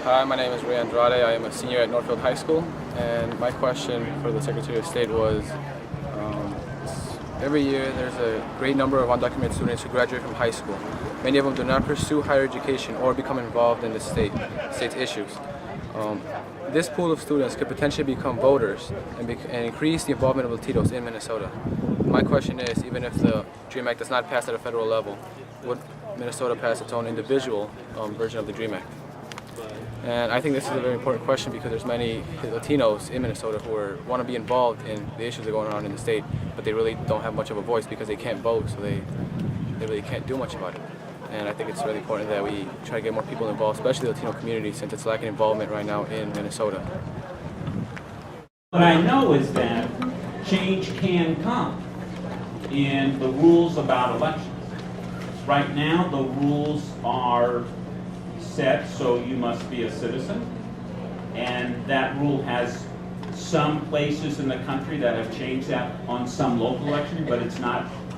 Hi, my name is Andrade. I am a senior at Northfield High School, and my question for the Secretary of State was, every year there's a great number of undocumented students who graduate from high school. Many of them do not pursue higher education or become involved in the state's issues. This pool of students could potentially become voters and increase the involvement of Latinos in Minnesota. My question is, even if the DREAM Act does not pass at a federal level, would Minnesota pass its own individual version of the DREAM Act? And I think this is a very important question because there's many Latinos in Minnesota who want to be involved in the issues that are going on in the state, but they really don't have much of a voice because they can't vote, so they really can't do much about it. And I think it's really important that we try to get more people involved, especially the Latino community, since it's lacking involvement right now in Minnesota. What I know is that change can come in the rules about elections. Right now, the rules are set so you must be a citizen, and that rule has some places in the country that have changed that on some local elections, but it's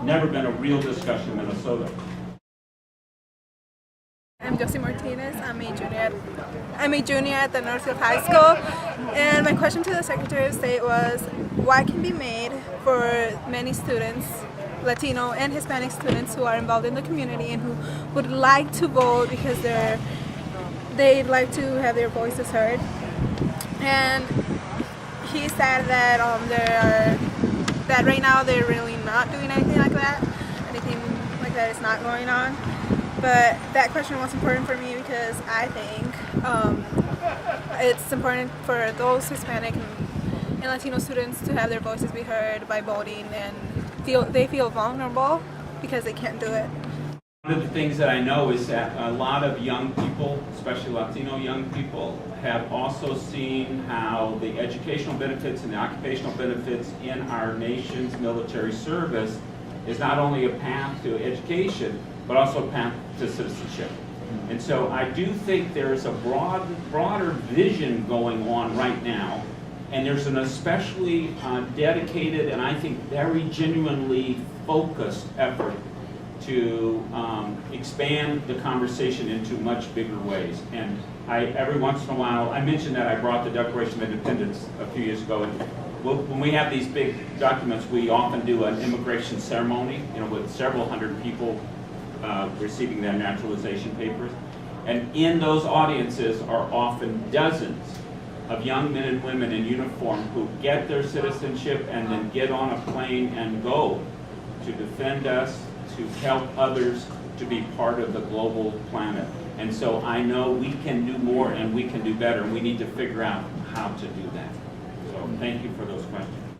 never been a real discussion in Minnesota. I'm Jhosie Martinez. I'm a junior at the Northfield High School, and my question to the Secretary of State was, what can be made for many students, Latino and Hispanic students, who are involved in the community and who would like to vote because they'd like to have their voices heard. And he said that that right now they're really not doing anything like that. Anything like that is not going on. But that question was important for me because I think it's important for those Hispanic and Latino students to have their voices be heard by voting, and they feel vulnerable because they can't do it. One of the things that I know is that a lot of young people, especially Latino young people, have also seen how the educational benefits and the occupational benefits in our nation's military service is not only a path to education, but also a path to citizenship. And so I do think there's a broader vision going on right now, and there's an especially dedicated and I think very genuinely focused effort to expand the conversation into much bigger ways. And every once in a while, I mentioned that I brought the Declaration of Independence a few years ago, and when we have these big documents, we often do an immigration ceremony, with several hundred people receiving their naturalization papers. And in those audiences are often dozens of young men and women in uniform who get their citizenship and then get on a plane and go to defend us, to help others, to be part of the global planet. And so I know we can do more and we can do better, and we need to figure out how to do that. So thank you for those questions.